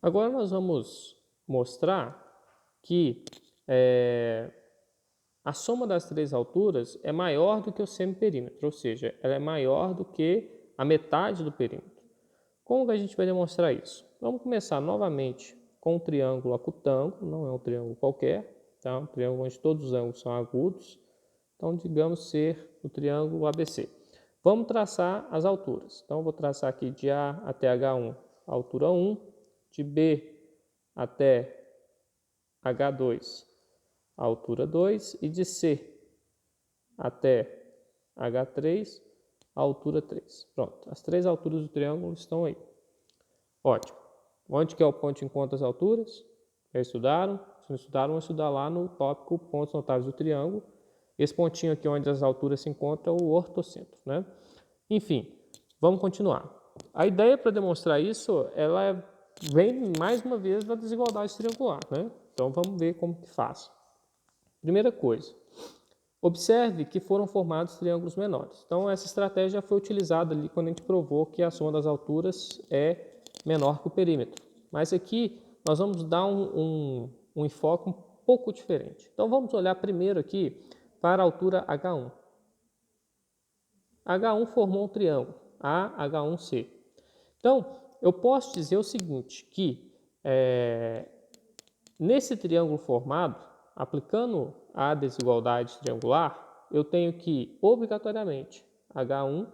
Agora nós vamos mostrar que a soma das três alturas é maior do que o semiperímetro, ou seja, ela é maior do que a metade do perímetro. Como que a gente vai demonstrar isso? Vamos começar novamente com um triângulo acutângulo, não é um triângulo qualquer, tá? Um triângulo onde todos os ângulos são agudos. Então, digamos ser o triângulo ABC. Vamos traçar as alturas. Então, vou traçar aqui de A até H1, a altura 1, de B até H2, a altura 2, e de C até H3, a altura 3. Pronto, as três alturas do triângulo estão aí. Ótimo. Onde que é o ponto de encontro das alturas? Já estudaram? Se não estudaram, vão estudar lá no tópico pontos notáveis do triângulo. Esse pontinho aqui onde as alturas se encontram é o ortocentro, né? Enfim, vamos continuar. A ideia para demonstrar isso, ela vem mais uma vez da desigualdade triangular, né? Então vamos ver como que faz. Primeira coisa, observe que foram formados triângulos menores. Então essa estratégia foi utilizada ali quando a gente provou que a soma das alturas é menor que o perímetro. Mas aqui nós vamos dar um enfoque um pouco diferente. Então vamos olhar primeiro aqui para a altura H1. H1 formou um triângulo, AH1C. Então, eu posso dizer o seguinte, que nesse triângulo formado, aplicando a desigualdade triangular, eu tenho que, obrigatoriamente, H1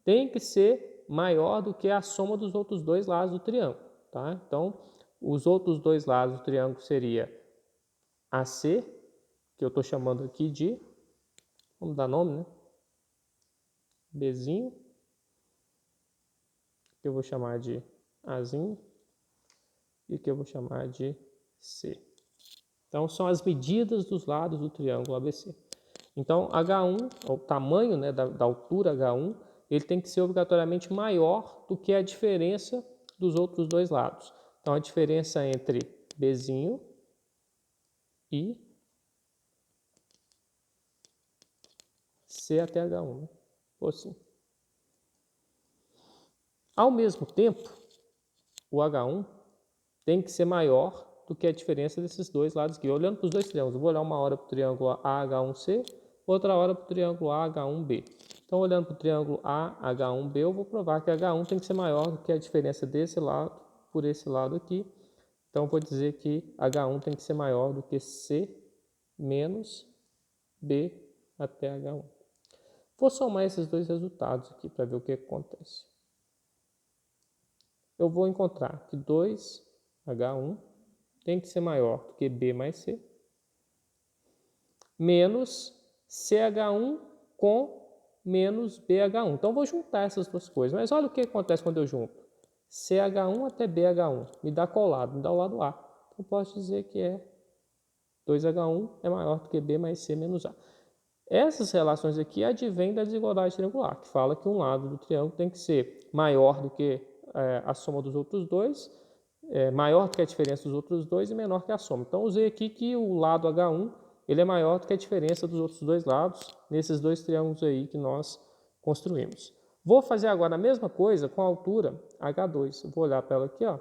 tem que ser maior do que a soma dos outros dois lados do triângulo. Tá? Então, os outros dois lados do triângulo seria AC, que eu estou chamando aqui de, vamos dar nome, né? Bzinho, que eu vou chamar de Azinho, e que eu vou chamar de C. Então, são as medidas dos lados do triângulo ABC. Então, H1, o tamanho, né, da altura H1, ele tem que ser obrigatoriamente maior do que a diferença dos outros dois lados. Então, a diferença entre Bzinho e C até H1. Né? Ou assim. Ao mesmo tempo, o H1 tem que ser maior do que a diferença desses dois lados aqui. Olhando para os dois triângulos, eu vou olhar uma hora para o triângulo AH1C, outra hora para o triângulo AH1B. Então, olhando para o triângulo AH1B, eu vou provar que H1 tem que ser maior do que a diferença desse lado por esse lado aqui. Então, eu vou dizer que H1 tem que ser maior do que C menos B até H1. Vou somar esses dois resultados aqui para ver o que acontece. Eu vou encontrar que 2H1 tem que ser maior do que B mais C, menos CH1 com menos BH1. Então, vou juntar essas duas coisas. Mas olha o que acontece quando eu junto. CH1 até BH1 me dá qual lado? Me dá o lado A. Então, posso dizer que 2H1 é maior do que B mais C menos A. Essas relações aqui advêm da desigualdade triangular, que fala que um lado do triângulo tem que ser maior do que a soma dos outros dois, maior do que a diferença dos outros dois e menor que a soma. Então, usei aqui que o lado H1 ele é maior do que a diferença dos outros dois lados, nesses dois triângulos aí que nós construímos. Vou fazer agora a mesma coisa com a altura H2. Vou olhar para ela aqui, ó.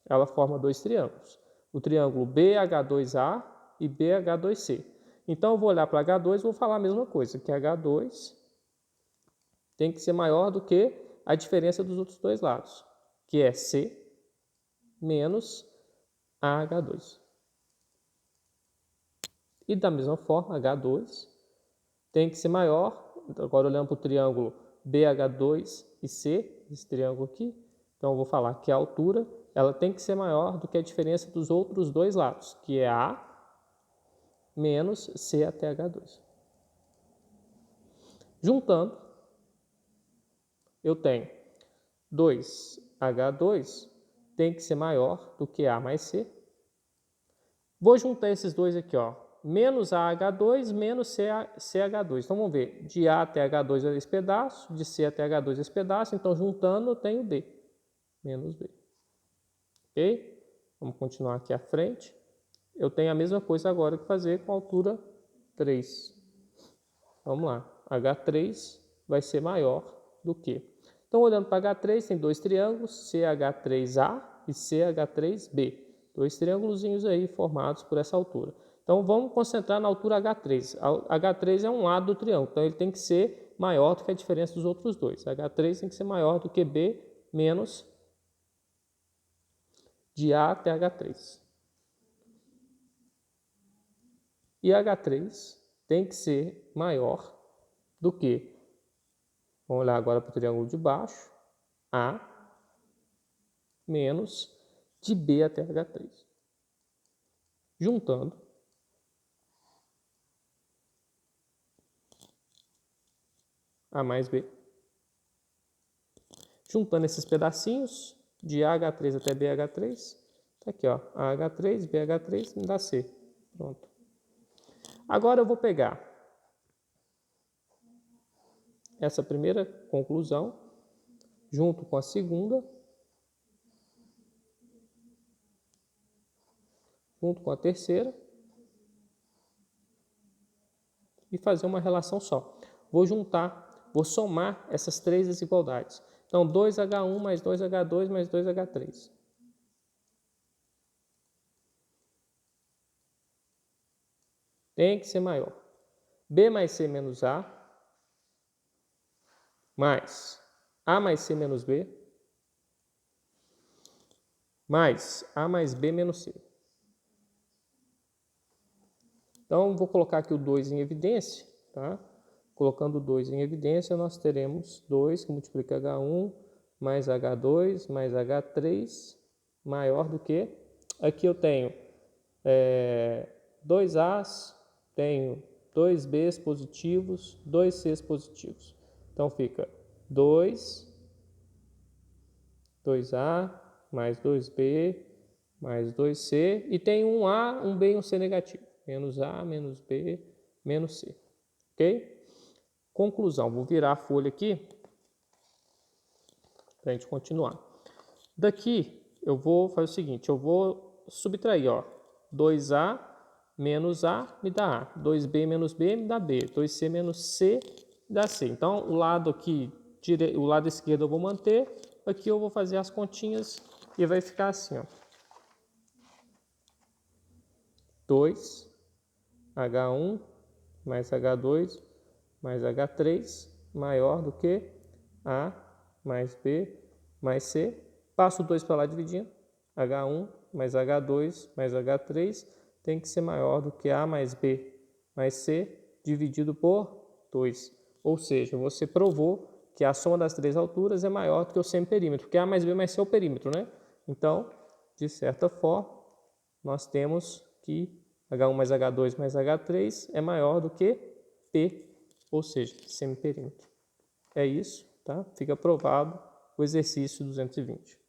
Ela forma dois triângulos. O triângulo BH2A e BH2C. Então, eu vou olhar para H2 e vou falar a mesma coisa, que H2 tem que ser maior do que a diferença dos outros dois lados, que é C menos AH2. E da mesma forma, H2 tem que ser maior, agora olhando para o triângulo BH2 e C, esse triângulo aqui, então eu vou falar que a altura ela tem que ser maior do que a diferença dos outros dois lados, que é A menos C até H2. Juntando, eu tenho 2H2 tem que ser maior do que A mais C. Vou juntar esses dois aqui, ó. Menos AH2 menos CH2. Então, vamos ver. De A até H2 é esse pedaço, de C até H2 é esse pedaço. Então, juntando, eu tenho B. Menos B. Ok? Vamos continuar aqui à frente. Eu tenho a mesma coisa agora que fazer com a altura 3. Vamos lá. H3 vai ser maior do que. Então, olhando para H3, tem dois triângulos, CH3A e CH3B. Dois triângulozinhos aí formados por essa altura. Então, vamos concentrar na altura H3. H3 é um lado do triângulo, então ele tem que ser maior do que a diferença dos outros dois. H3 tem que ser maior do que B menos de A até H3. E H3 tem que ser maior do que, vamos olhar agora para o triângulo de baixo, A menos de B até H3. Juntando, A mais B. Juntando esses pedacinhos, de AH3 até BH3, tá aqui, ó, AH3, BH3, me dá C. Pronto. Agora eu vou pegar essa primeira conclusão, junto com a segunda, junto com a terceira, e fazer uma relação só. Vou juntar, vou somar essas três desigualdades. Então, 2H1 mais 2H2 mais 2H3. Tem que ser maior. B mais C menos A, mais A mais C menos B, mais A mais B menos C. Então, vou colocar aqui o 2 em evidência, tá? Colocando 2 em evidência, nós teremos 2 que multiplica H1 mais H2 mais H3 maior do que... Aqui eu tenho 2 A's, tenho 2 B's positivos, 2 C's positivos. Então, fica 2A mais 2B mais 2C e tem um A, um B e um C negativo. Menos A, menos B, menos C. Ok? Conclusão. Vou virar a folha aqui para a gente continuar. Daqui eu vou fazer o seguinte, eu vou subtrair, ó, 2A menos A me dá A, 2B menos B me dá B, 2C menos C me dá C. Então, o lado aqui, o lado esquerdo eu vou manter, aqui eu vou fazer as continhas e vai ficar assim, ó. 2H1 mais H2 mais H3 maior do que A mais B mais C. Passo o 2 para lá dividindo. H1 mais H2 mais H3 tem que ser maior do que A mais B mais C dividido por 2. Ou seja, você provou que a soma das três alturas é maior do que o semiperímetro, porque A mais B mais C é o perímetro, né? Então, de certa forma, nós temos que H1 mais H2 mais H3 é maior do que P, ou seja, semiperímetro. É isso, tá? Fica aprovado o exercício 220.